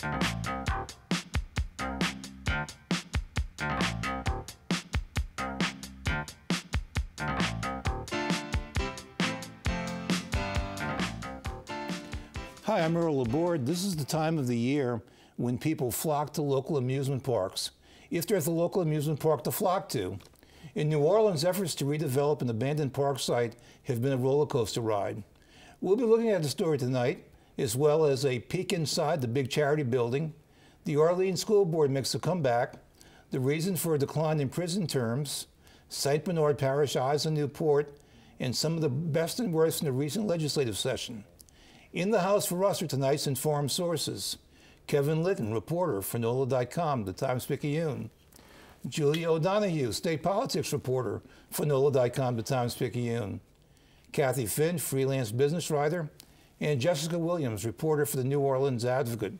Hi, I'm Earl Laborde. This is the time of the year when people flock to local amusement parks, if there's a local amusement park to flock to. In New Orleans, efforts to redevelop an abandoned park site have been a roller coaster ride. We'll be looking at the story tonight, as well as a peek inside the big charity building. The Orleans School Board makes a comeback, the reason for a decline in prison terms, St. Bernard Parish eyes on Newport, and some of the best and worst in the recent legislative session. In the house for us are tonight's informed sources: Kevin Litton, reporter for NOLA.com, the Times-Picayune; Julia O'Donoghue, state politics reporter for NOLA.com, the Times-Picayune; Kathy Finn, freelance business writer; and Jessica Williams, reporter for the New Orleans Advocate.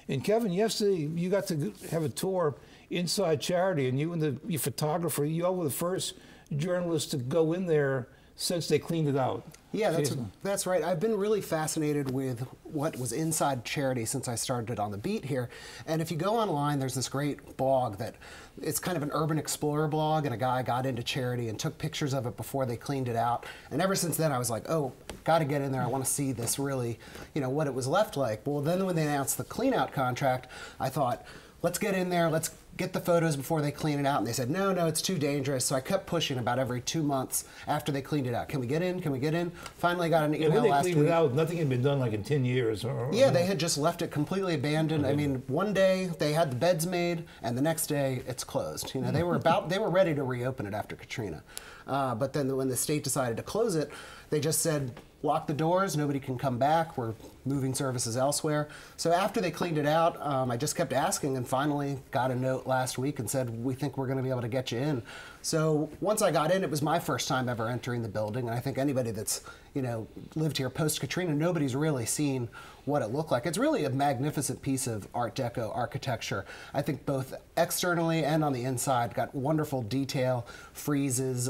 And Kevin, yesterday you got to have a tour inside Charity, and you and your photographer, you all were the first journalists to go in there since they cleaned it out. Yeah, that's right. I've been really fascinated with what was inside Charity since I started on the beat here. And if you go online, there's this great blog that it's kind of an urban explorer blog, and a guy got into Charity and took pictures of it before they cleaned it out. And ever since then, I was like, oh, got to get in there. I want to see this really, you know, what it was left like. Well, then when they announced the clean out contract, I thought, let's get in there, let's get the photos before they clean it out. And they said, no, it's too dangerous. So I kept pushing about every 2 months after they cleaned it out. Can we get in? Can we get in? Finally got an email last week. When they cleaned it out, nothing had been done like in 10 years. Yeah, they had just left it completely abandoned. Okay. I mean, one day they had the beds made, and the next day it's closed. You know, they were ready to reopen it after Katrina. But then when the state decided to close it, they just said, lock the doors, nobody can come back, we're moving services elsewhere. So after they cleaned it out, I just kept asking, and finally got a note last week and said, we think we're going to be able to get you in. So once I got in, it was my first time ever entering the building, and I think anybody that's, you know, lived here post-Katrina, nobody's really seen what it looked like. It's really a magnificent piece of Art Deco architecture. I think both externally and on the inside got wonderful detail, friezes.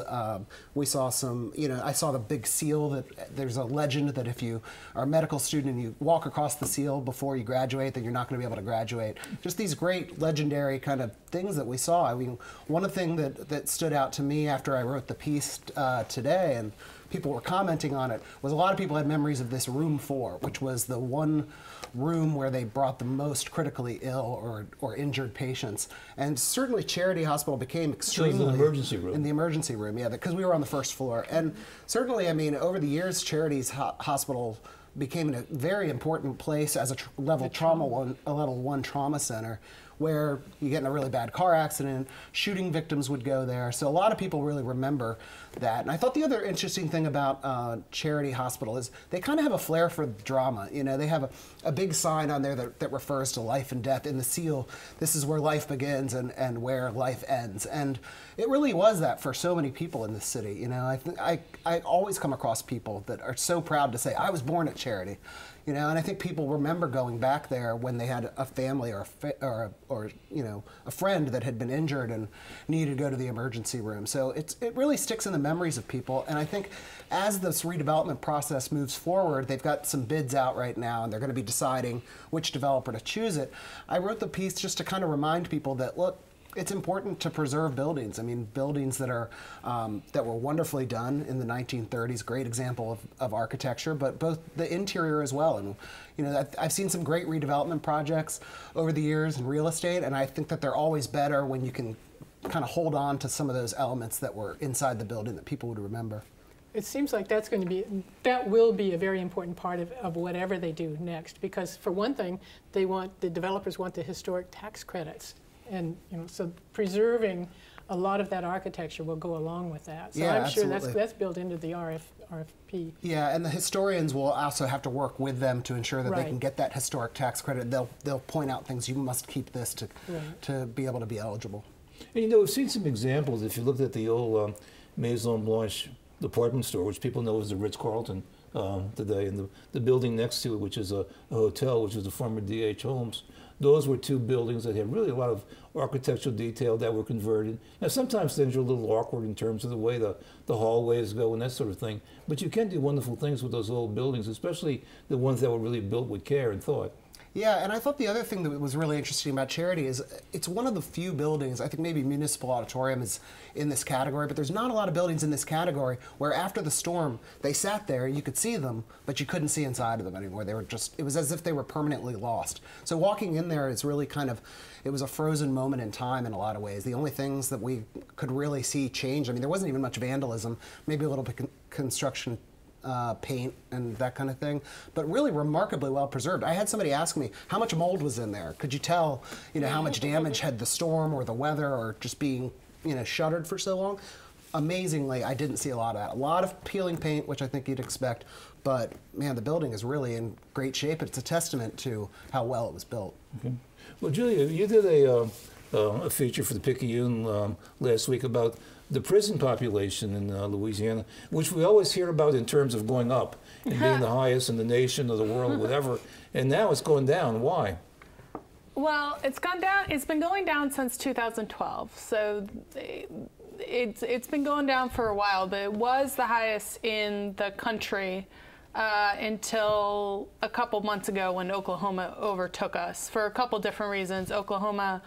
We saw some, you know, I saw the big seal that there's a legend that if you are a medical student and you walk across the seal before you graduate, then you're not going to be able to graduate. Just these great legendary kind of things that we saw. I mean, one thing that stood out to me after I wrote the piece today, and people were commenting on it, was a lot of people had memories of this room 4, which was the one room where they brought the most critically ill or injured patients. And certainly Charity Hospital became extremely... So in the emergency room. In the emergency room, yeah, because we were on the first floor. And certainly, I mean, over the years, Charity's hospital became a very important place as a level 1 trauma center, where you get in a really bad car accident, shooting victims would go there. So a lot of people really remember that. And I thought the other interesting thing about Charity Hospital is they kind of have a flair for drama. You know, they have a big sign on there that refers to life and death. In the seal, this is where life begins and where life ends. And it really was that for so many people in this city. You know, I always come across people that are so proud to say, I was born at Charity. You know, and I think people remember going back there when they had a family or you know, a friend that had been injured and needed to go to the emergency room. So it really sticks in the memories of people. And I think as this redevelopment process moves forward, they've got some bids out right now, and they're going to be deciding which developer to choose it. I wrote the piece just to kind of remind people that, look, it's important to preserve buildings. I mean, buildings that are that were wonderfully done in the 1930s, great example of architecture, but both the interior as well. And you know, I've seen some great redevelopment projects over the years in real estate, and I think that they're always better when you can kind of hold on to some of those elements that were inside the building that people would remember. It seems like that will be a very important part of whatever they do next, because for one thing, the developers want the historic tax credits. And you know, so preserving a lot of that architecture will go along with that. So yeah, I'm sure absolutely. that's built into the RFP. Yeah, and the historians will also have to work with them to ensure that Right. they can get that historic tax credit. They'll point out things, you must keep this to be able to be eligible. And you know, we've seen some examples. If you looked at the old Maison Blanche department store, which people know as the Ritz-Carlton today, and the building next to it, which is a hotel, which is the former D.H. Holmes. Those were two buildings that had really a lot of architectural detail that were converted. Now, sometimes things are a little awkward in terms of the way the hallways go and that sort of thing, but you can do wonderful things with those old buildings, especially the ones that were really built with care and thought. Yeah, and I thought the other thing that was really interesting about Charity is it's one of the few buildings, I think maybe Municipal Auditorium is in this category, but there's not a lot of buildings in this category where after the storm, they sat there, you could see them, but you couldn't see inside of them anymore. They were just, it was as if they were permanently lost. So walking in there is really kind of, it was a frozen moment in time in a lot of ways. The only things that we could really see change, I mean, there wasn't even much vandalism, maybe a little bit construction paint and that kind of thing, but really remarkably well preserved. I had somebody ask me how much mold was in there. Could you tell, you know, how much damage had the storm or the weather or just being, you know, shuttered for so long? Amazingly, I didn't see a lot of that. A lot of peeling paint, which I think you'd expect, but man, the building is really in great shape. It's a testament to how well it was built. Okay. Well, Julia, you did a feature for the Picayune last week about the prison population in Louisiana, which we always hear about in terms of going up and being the highest in the nation or the world, whatever. And now it's going down. Why? Well, it's gone down. It's been going down since 2012. So it's been going down for a while, but it was the highest in the country until a couple months ago when Oklahoma overtook us for a couple different reasons. Oklahoma,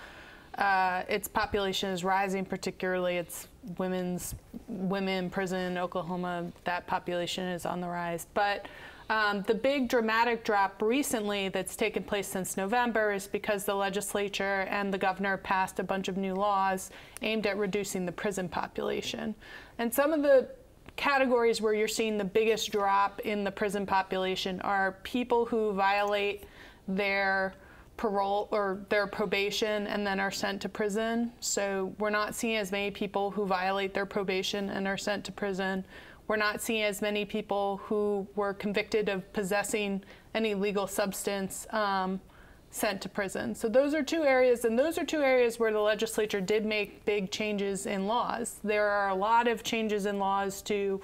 its population is rising, particularly its women in prison. Oklahoma, that population is on the rise. But the big dramatic drop recently that's taken place since November is because the legislature and the governor passed a bunch of new laws aimed at reducing the prison population. And some of the categories where you're seeing the biggest drop in the prison population are people who violate their parole or their probation and then are sent to prison. So we're not seeing as many people who violate their probation and are sent to prison. We're not seeing as many people who were convicted of possessing any illegal substance sent to prison. So those are two areas, and those are two areas where the legislature did make big changes in laws. There are a lot of changes in laws to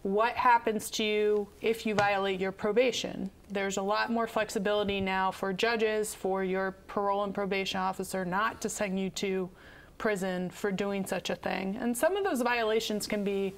what happens to you if you violate your probation. There's a lot more flexibility now for judges, for your parole and probation officer not to send you to prison for doing such a thing. And some of those violations can be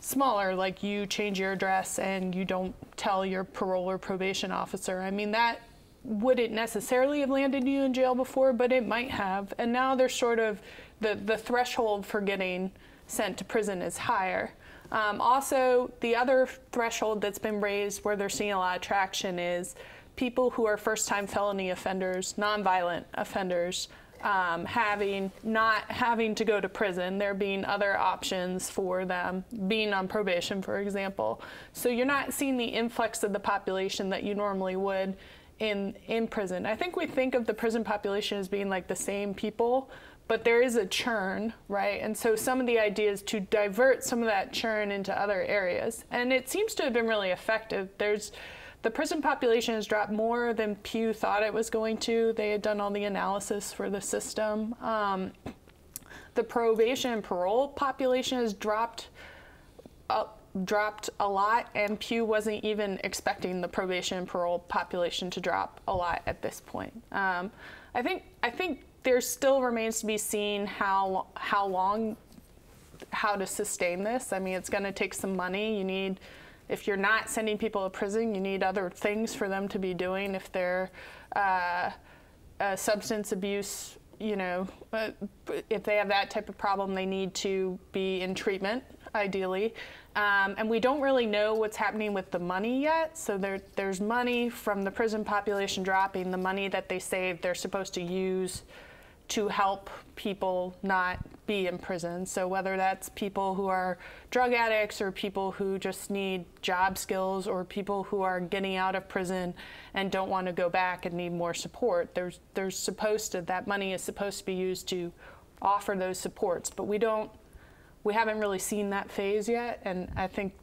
smaller, like you change your address and you don't tell your parole or probation officer. I mean, that wouldn't necessarily have landed you in jail before, but it might have. And now there's sort of the threshold for getting sent to prison is higher. Also, the other threshold that's been raised where they're seeing a lot of traction is people who are first-time felony offenders, nonviolent offenders, not having to go to prison. There being other options for them, being on probation, for example. So you're not seeing the influx of the population that you normally would in prison. I think we think of the prison population as being like the same people, but there is a churn, right? And so some of the idea is to divert some of that churn into other areas. And it seems to have been really effective. The prison population has dropped more than Pew thought it was going to. They had done all the analysis for the system. The probation and parole population has dropped a lot, and Pew wasn't even expecting the probation and parole population to drop a lot at this point. I think there still remains to be seen how to sustain this. I mean, it's going to take some money. If you're not sending people to prison, you need other things for them to be doing. If they're substance abuse, if they have that type of problem, they need to be in treatment, ideally. And we don't really know what's happening with the money yet. So there's money from the prison population dropping. The money that they save, they're supposed to use to help people not be in prison. So whether that's people who are drug addicts or people who just need job skills or people who are getting out of prison and don't want to go back and need more support, that money is supposed to be used to offer those supports. But we haven't really seen that phase yet, and I think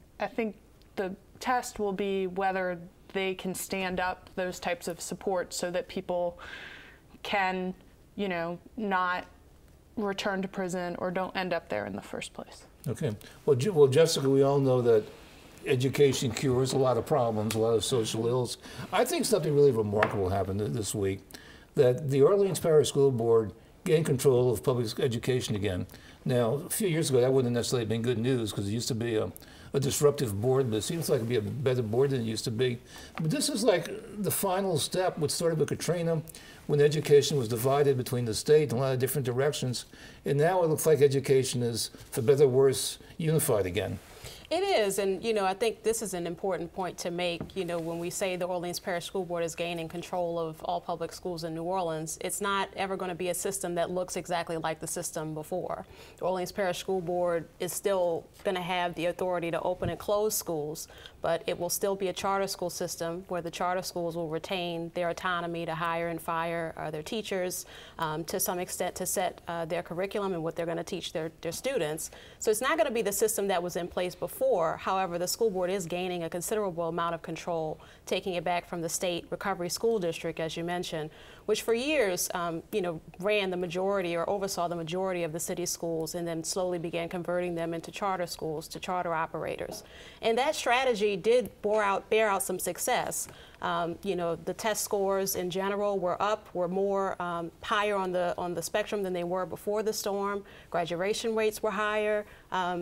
the test will be whether they can stand up those types of support so that people can not return to prison or don't end up there in the first place. Okay. Well, Jessica, we all know that education cures a lot of problems, a lot of social ills. I think something really remarkable happened this week, that the Orleans Parish School Board gained control of public education again. Now, a few years ago, that wouldn't necessarily have been good news because it used to be a a disruptive board, but it seems like it'd be a better board than it used to be. But this is like the final step, what started with Katrina, when education was divided between the state and a lot of different directions. And now it looks like education is, for better or worse, unified again. It is, and I think this is an important point to make. When we say the Orleans Parish School Board is gaining control of all public schools in New Orleans, it's not ever going to be a system that looks exactly like the system before. The Orleans Parish School Board is still going to have the authority to open and close schools, but it will still be a charter school system where the charter schools will retain their autonomy to hire and fire their teachers, to some extent to set their curriculum and what they're going to teach their students. So it's not going to be the system that was in place before. However, the school board is gaining a considerable amount of control, taking it back from the state recovery school district, as you mentioned, which for years, ran the majority or oversaw the majority of the city schools and then slowly began converting them into charter schools, to charter operators. And that strategy did bear out some success. The test scores in general were more higher on the spectrum than they were before the storm. Graduation rates were higher.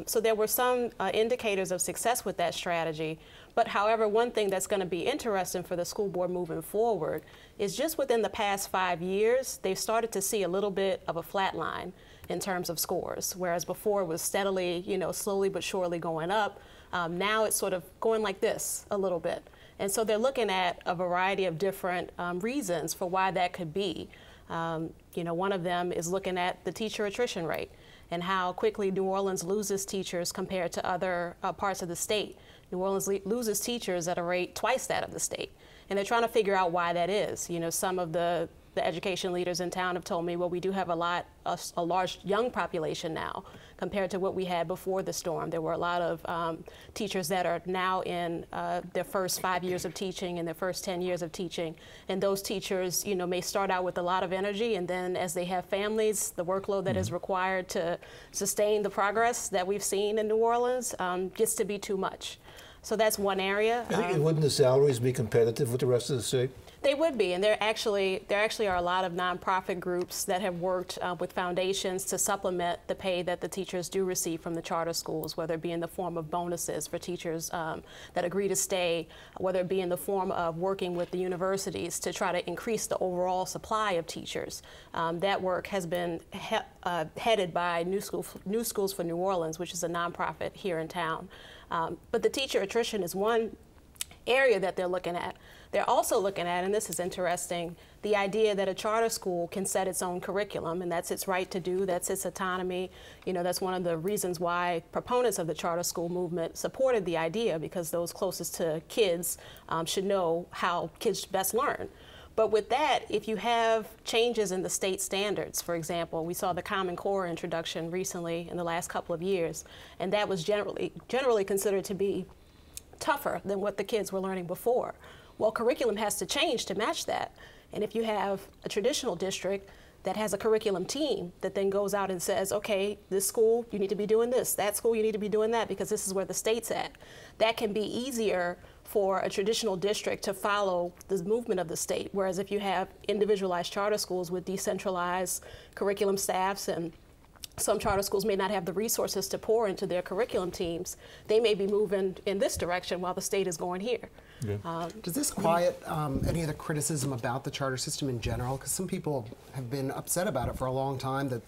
So there were some indicators of success with that strategy. But however, one thing that's going to be interesting for the school board moving forward is just within the past 5 years, they've started to see a little bit of a flat line in terms of scores, whereas before it was steadily, slowly but surely going up. Now it's sort of going like this a little bit. And so they're looking at a variety of different reasons for why that could be. One of them is looking at the teacher attrition rate and how quickly New Orleans loses teachers compared to other parts of the state. New Orleans loses teachers at a rate twice that of the state. And they're trying to figure out why that is. Some of the education leaders in town have told me, well, we do have a large young population now compared to what we had before the storm. There were a lot of teachers that are now in their first 5 years of teaching and their first 10 years of teaching. And those teachers, may start out with a lot of energy, and then as they have families, the workload that is required to sustain the progress that we've seen in New Orleans gets to be too much. So that's one area. Wouldn't the salaries be competitive with the rest of the state? They would be, and there actually are a lot of nonprofit groups that have worked with foundations to supplement the pay that the teachers do receive from the charter schools, whether it be in the form of bonuses for teachers that agree to stay, whether it be in the form of working with the universities to try to increase the overall supply of teachers. That work has been headed by New Schools for New Orleans, which is a nonprofit here in town. But the teacher attrition is one area that they're looking at. They're also looking at, and this is interesting, the idea that a charter school can set its own curriculum, and that's its right to do, that's its autonomy. That's one of the reasons why proponents of the charter school movement supported the idea, because those closest to kids should know how kids best learn. But with that, if you have changes in the state standards, for example, we saw the Common Core introduction recently in the last couple of years, and that was generally considered to be tougher than what the kids were learning before. Well, curriculum has to change to match that. And if you have a traditional district that has a curriculum team that then goes out and says, okay, this school, you need to be doing this, that school, you need to be doing that, because this is where the state's at, that can be easier for a traditional district to follow the movement of the state. Whereas if you have individualized charter schools with decentralized curriculum staffs, and some charter schools may not have the resources to pour into their curriculum teams, they may be moving in this direction while the state is going here. Yeah. Does this quiet any of the criticism about the charter system in general? Because some people have been upset about it for a long time, that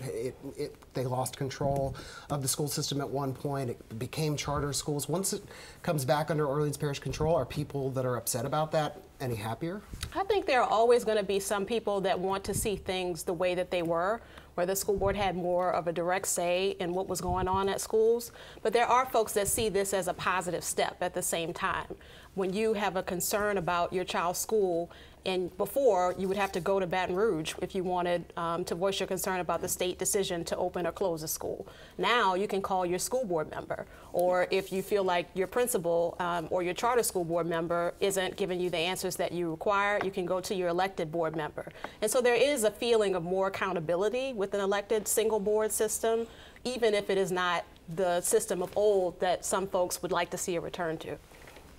they lost control of the school system at one point. It became charter schools. Once it comes back under Orleans Parish control, are people that are upset about that any happier? I think there are always going to be some people that want to see things the way that they were, where the school board had more of a direct say in what was going on at schools. But there are folks that see this as a positive step at the same time. When you have a concern about your child's school, and before you would have to go to Baton Rouge if you wanted to voice your concern about the state decision to open or close a school. Now you can call your school board member, or if you feel like your principal or your charter school board member isn't giving you the answers that you require, you can go to your elected board member. And so there is a feeling of more accountability with an elected single board system, even if it is not the system of old that some folks would like to see a return to.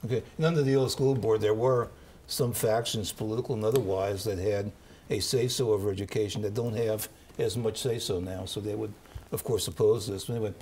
Okay, and under the old school board, there were some factions, political and otherwise, that had a say-so over education that don't have as much say-so now. So they would of course, oppose this. But anyway,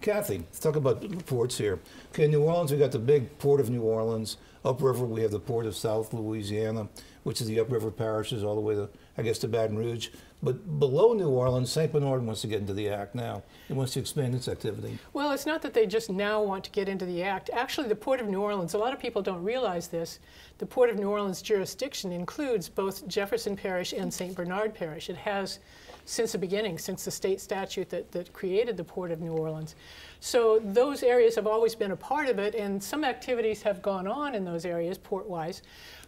Kathy, let's talk about ports here. Okay, New Orleans, we got the big Port of New Orleans. Upriver, we have the Port of South Louisiana, which is the upriver parishes all the way to, I guess, to Baton Rouge. But below New Orleans, St. Bernard wants to get into the act now. It wants to expand its activity. Well, it's not that they just now want to get into the act. Actually, the Port of New Orleans, a lot of people don't realize this, the Port of New Orleans jurisdiction includes both Jefferson Parish and St. Bernard Parish. It has since the beginning, since the state statute that created the Port of New Orleans. So those areas have always been a part of it, and some activities have gone on in those areas, port-wise.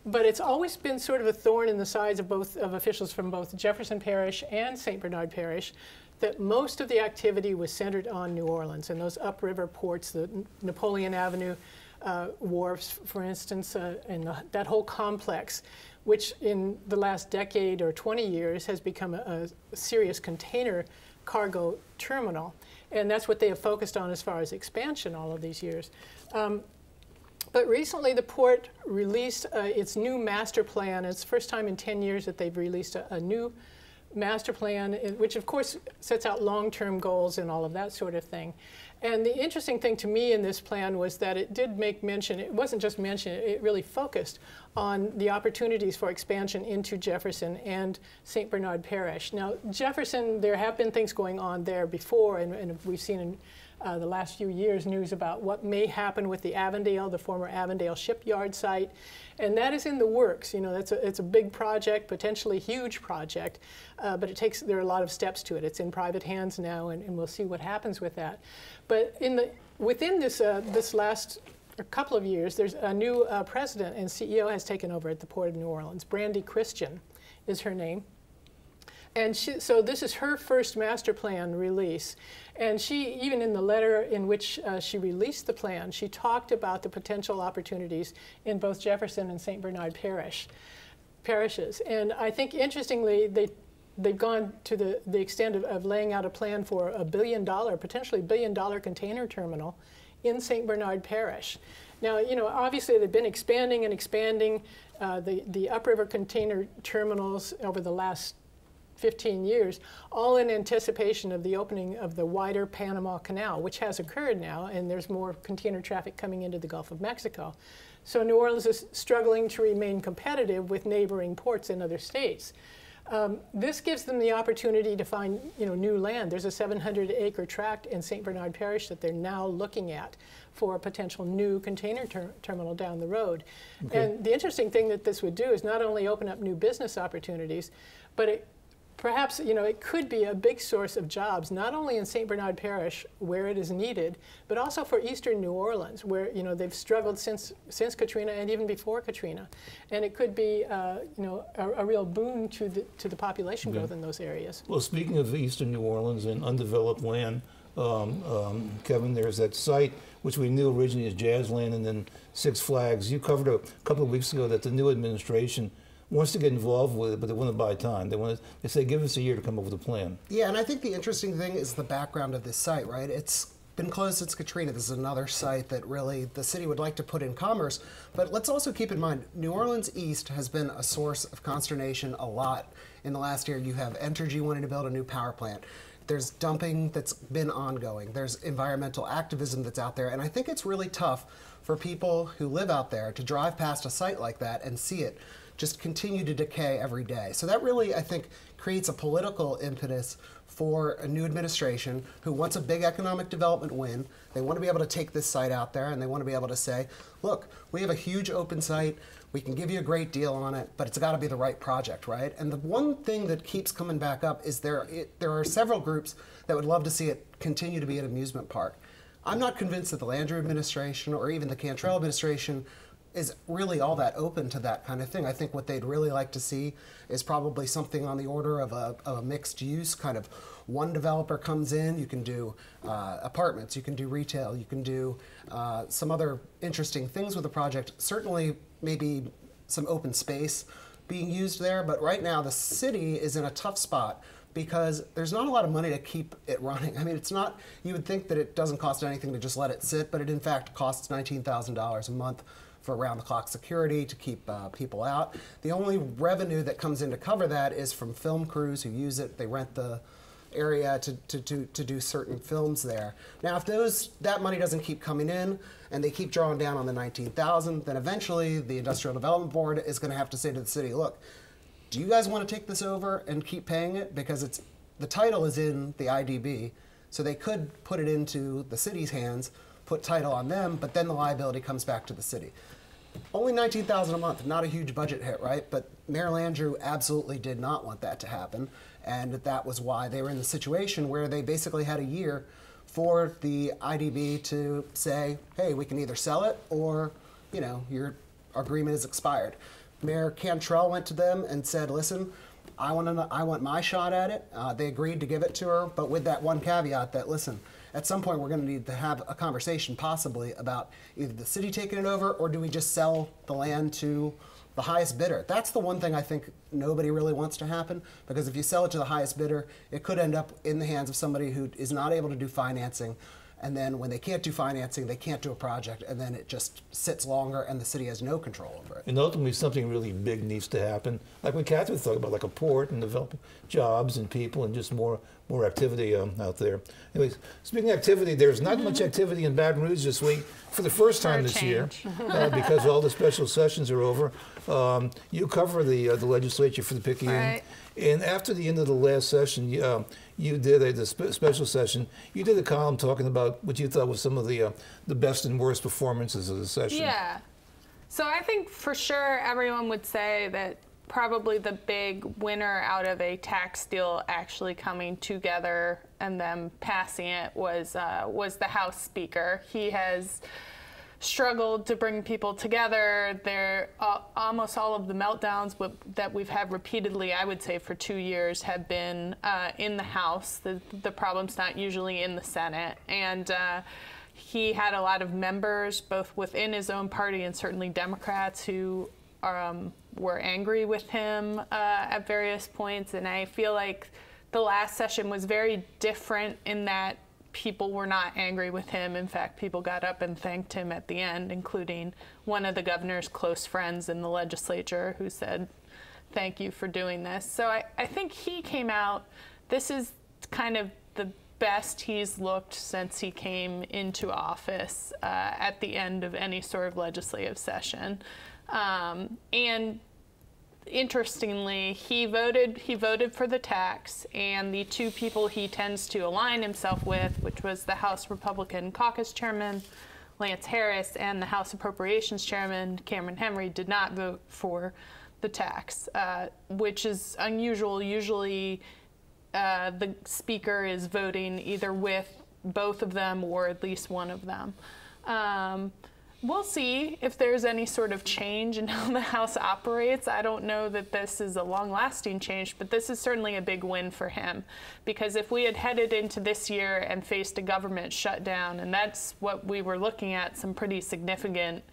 But it's always been sort of a thorn in the sides of officials from both Jefferson Parish and St. Bernard Parish, that most of the activity was centered on New Orleans and those upriver ports, the Napoleon Avenue wharves, for instance, and that whole complex, which in the last decade or 20 years has become a serious container cargo terminal. And that's what they have focused on as far as expansion all of these years. But recently the port released its new master plan. It's the first time in 10 years that they've released a new master plan, which of course sets out long-term goals and all of that sort of thing. And the interesting thing to me in this plan was that it did make mention, it wasn't just mention, it really focused on the opportunities for expansion into Jefferson and St. Bernard Parish. Now, Jefferson, there have been things going on there before, and we've seen in the last few years news about what may happen with the Avondale, the former Avondale shipyard site, and that is in the works. You know, it's a big project, potentially huge project, but there are a lot of steps to it. It's in private hands now, and we'll see what happens with that. But within this last couple of years, there's a new president and CEO has taken over at the Port of New Orleans. Brandy Christian is her name. And so this is her first master plan release. And she, even in the letter in which she released the plan, she talked about the potential opportunities in both Jefferson and St. Bernard parishes. And I think, interestingly, they've gone to the extent of laying out a plan for a potentially $1 billion container terminal in St. Bernard Parish. Now, you know, obviously they've been expanding and expanding the upriver container terminals over the last 15 years, all in anticipation of the opening of the wider Panama Canal, which has occurred now, and there's more container traffic coming into the Gulf of Mexico. So New Orleans is struggling to remain competitive with neighboring ports in other states. This gives them the opportunity to find, you know, new land. There's a 700-acre tract in St. Bernard Parish that they're now looking at for a potential new container terminal down the road. Okay. And the interesting thing that this would do is not only open up new business opportunities, but perhaps, you know, it could be a big source of jobs, not only in St. Bernard Parish, where it is needed, but also for eastern New Orleans, where, you know, they've struggled since Katrina and even before Katrina. And it could be, you know, a real boon to the population growth in those areas. Well, speaking of eastern New Orleans and undeveloped land, Kevin, there's that site which we knew originally as Jazzland and then Six Flags. You covered a couple of weeks ago that the new administration wants to get involved with it, but they want to buy time. They say, give us a year to come up with a plan. Yeah, and I think the interesting thing is the background of this site, right? It's been closed since Katrina. This is another site that really the city would like to put in commerce. But let's also keep in mind, New Orleans East has been a source of consternation a lot in the last year. You have Entergy wanting to build a new power plant. There's dumping that's been ongoing. There's environmental activism that's out there. And I think it's really tough for people who live out there to drive past a site like that and see it just continue to decay every day. So that really, I think, creates a political impetus for a new administration who wants a big economic development win. They want to be able to take this site out there, and they want to be able to say, look, we have a huge open site, we can give you a great deal on it, but it's got to be the right project, right? And the one thing that keeps coming back up is there are several groups that would love to see it continue to be an amusement park. I'm not convinced that the Landry administration or even the Cantrell administration is really all that open to that kind of thing. I think what they'd really like to see is probably something on the order of a mixed use, kind of one developer comes in, you can do apartments, you can do retail, you can do some other interesting things with the project. Certainly maybe some open space being used there, but right now the city is in a tough spot because there's not a lot of money to keep it running. I mean, it's not, you would think that it doesn't cost anything to just let it sit, but it in fact costs $19,000 a month for around-the-clock security to keep people out. The only revenue that comes in to cover that is from film crews who use it. They rent the area to do certain films there. Now, if that money doesn't keep coming in and they keep drawing down on the $19,000, then eventually the Industrial Development Board is going to have to say to the city, look, do you guys want to take this over and keep paying it? Because the title is in the IDB, so they could put it into the city's hands, put title on them, but then the liability comes back to the city. Only $19,000 a month, not a huge budget hit, right? But Mayor Landrieu absolutely did not want that to happen, and that was why they were in the situation where they basically had a year for the IDB to say, hey, we can either sell it or, your agreement is expired. Mayor Cantrell went to them and said, listen, I want my shot at it. They agreed to give it to her, but with that one caveat that, listen, at some point we're going to need to have a conversation possibly about either the city taking it over or do we just sell the land to the highest bidder. That's the one thing I think nobody really wants to happen, because if you sell it to the highest bidder, it could end up in the hands of somebody who is not able to do financing. And then when they can't do financing, they can't do a project, and then it just sits longer and the city has no control over it. And ultimately something really big needs to happen, like what Catherine was talking about, like a port and developing jobs and people and just more activity out there. Anyways, speaking of activity, there's not much activity in Baton Rouge this week for the first time this year because all the special sessions are over. You cover the legislature for the Picayune. Right. And after the end of the last session, you did the special session. You did a column talking about what you thought was some of the best and worst performances of the session. Yeah. So I think for sure everyone would say that probably the big winner out of a tax deal actually coming together and them passing it was the House Speaker. He has struggled to bring people together. Almost all of the meltdowns that we've had repeatedly, I would say for 2 years, have been in the House. The problem's not usually in the Senate. And he had a lot of members, both within his own party and certainly Democrats, who were angry with him at various points. And I feel like the last session was very different in that people were not angry with him. In fact, people got up and thanked him at the end, including one of the governor's close friends in the legislature who said, thank you for doing this. So I think he came out, this is kind of the best he's looked since he came into office at the end of any sort of legislative session. And interestingly, he voted for the tax, and the two people he tends to align himself with, which was the House Republican Caucus Chairman, Lance Harris, and the House Appropriations Chairman, Cameron Henry, did not vote for the tax, which is unusual. Usually the Speaker is voting either with both of them or at least one of them. We'll see if there's any sort of change in how the House operates. I don't know that this is a long-lasting change, but this is certainly a big win for him. Because if we had headed into this year and faced a government shutdown, and that's what we were looking at, some pretty significant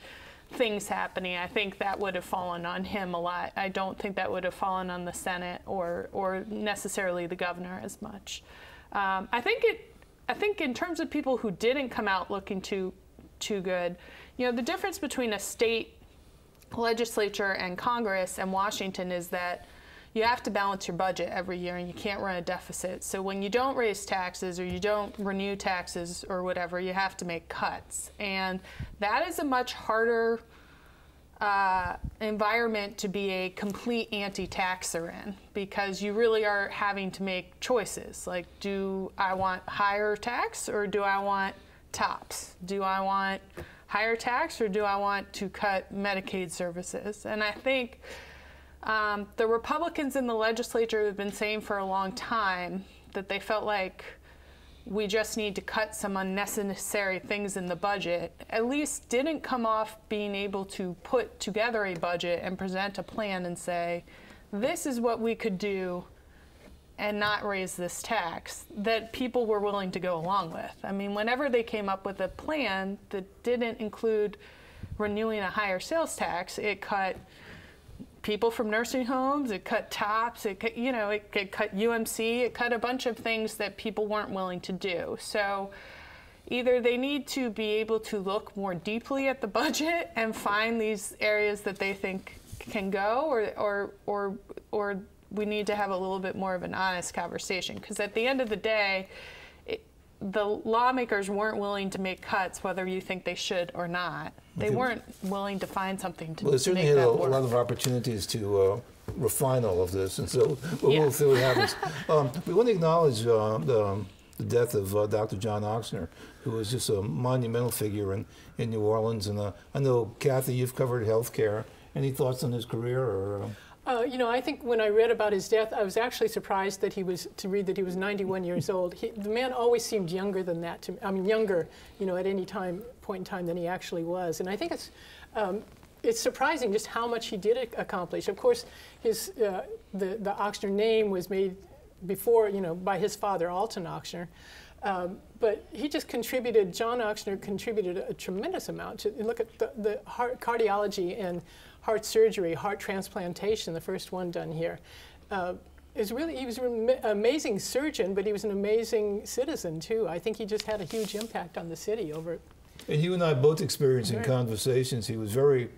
things happening, I think that would have fallen on him a lot. I don't think that would have fallen on the Senate or necessarily the governor as much. I think in terms of people who didn't come out looking too good, the difference between a state legislature and Congress and Washington is that you have to balance your budget every year and you can't run a deficit. So when you don't raise taxes or you don't renew taxes or whatever, you have to make cuts. And that is a much harder environment to be a complete anti-taxer in, because you really are having to make choices. Like, do I want higher tax or do I want tops? Do I want higher tax or do I want to cut Medicaid services? And I think the Republicans in the legislature have been saying for a long time that they felt like we just need to cut some unnecessary things in the budget, at least didn't come off being able to put together a budget and present a plan and say, this is what we could do and not raise this tax, that people were willing to go along with. I mean, whenever they came up with a plan that didn't include renewing a higher sales tax, it cut people from nursing homes, it cut TOPS, it cut UMC, it cut a bunch of things that people weren't willing to do. So either they need to be able to look more deeply at the budget and find these areas that they think can go, or we need to have a little bit more of an honest conversation, because at the end of the day, the lawmakers weren't willing to make cuts, whether you think they should or not. They weren't willing to find something to Well, they certainly make had that a work. lot of opportunities to refine all of this, and so we'll see what happens. We want to acknowledge the death of Dr. John Ochsner, who was just a monumental figure in New Orleans. And I know, Kathy, you've covered healthcare. Any thoughts on his career? Or You know, I think when I read about his death, I was actually surprised that he was 91 years old. The man always seemed younger than that to me. I mean, younger, you know, at any point in time than he actually was. And I think it's surprising just how much he did accomplish. Of course, his the Ochsner name was made before, you know, by his father, Alton Ochsner. But he just contributed. John Ochsner contributed a tremendous amount to look at the heart cardiology and heart surgery, heart transplantation, the first one done here. He was an amazing surgeon, but he was an amazing citizen too. I think he just had a huge impact on the city over. And you and I both experienced in conversations, he was very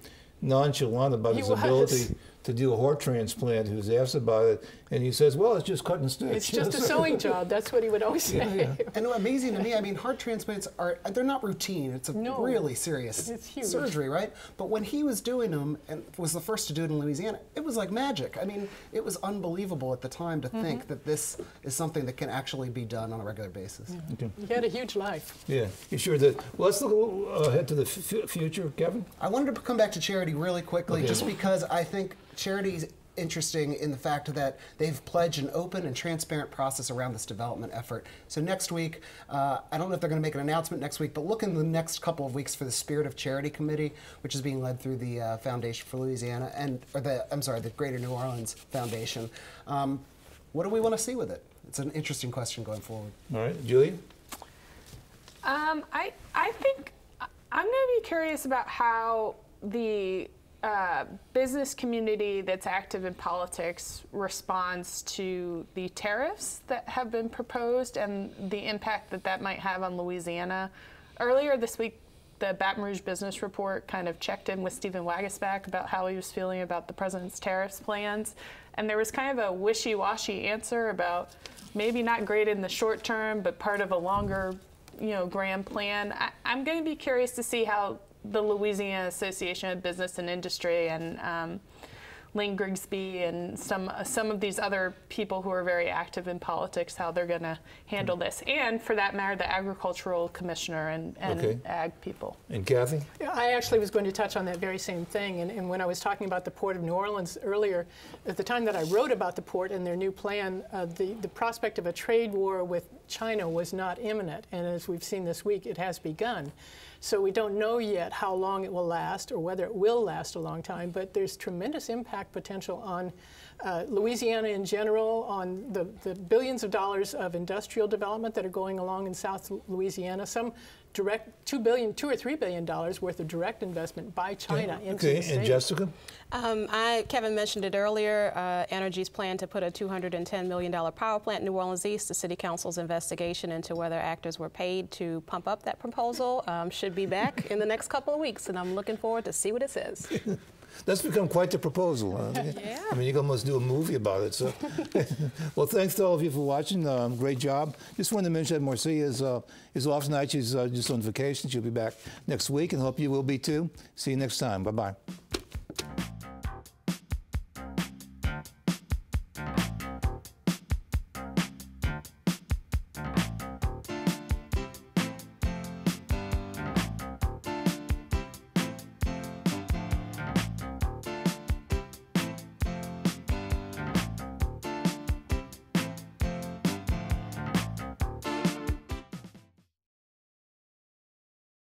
nonchalant about his ability to do a heart transplant. He was asked about it, and he says, well, it's just cut and stitch. It's just a sewing job. That's what he would always say. And amazing to me, I mean, heart transplants they're not routine. It's a really serious surgery, right? But when he was doing them, and was the first to do it in Louisiana, it was like magic. I mean, it was unbelievable at the time to think that this is something that can actually be done on a regular basis. Okay. He had a huge life. Yeah, you sure did. Well, let's look ahead to the future, Kevin. I wanted to come back to charity really quickly, just because I think charity's interesting in the fact that they've pledged an open and transparent process around this development effort. So next week, I don't know if they're going to make an announcement next week, but look in the next couple of weeks for the Spirit of Charity Committee, which is being led through the Foundation for Louisiana, the Greater New Orleans Foundation. What do we want to see with it? It's an interesting question going forward. All right, Julia? I think I'm going to be curious about how the business community that's active in politics responds to the tariffs that have been proposed and the impact that that might have on Louisiana. Earlier this week, the Baton Rouge Business Report kind of checked in with Stephen Wagasback about how he was feeling about the president's tariffs plans. And there was kind of a wishy-washy answer about maybe not great in the short term, but part of a longer, you know, grand plan. I'm going to be curious to see how the Louisiana Association of Business and Industry and Lane Grigsby and some of these other people who are very active in politics, how they're going to handle this. And for that matter, the agricultural commissioner and ag people. And Kathy? Yeah, I actually was going to touch on that very same thing. And when I was talking about the Port of New Orleans earlier, at the time that I wrote about the port and their new plan, the prospect of a trade war with China was not imminent. And as we've seen this week, it has begun. So we don't know yet how long it will last or whether it will last a long time, but there's tremendous impact potential on Louisiana in general, on the billions of dollars of industrial development that are going along in South Louisiana, some direct $2 or $3 billion worth of direct investment by China into the state. And Jessica? Kevin mentioned it earlier. Energy's plan to put a $210 million power plant in New Orleans East. The City Council's investigation into whether actors were paid to pump up that proposal should be back in the next couple of weeks, and I'm looking forward to see what it says. That's become quite the proposal. Yeah. I mean, you can almost do a movie about it. So, well, thanks to all of you for watching. Great job. Just wanted to mention that Marcia is off tonight. She's just on vacation. She'll be back next week, and hope you will be too. See you next time. Bye-bye.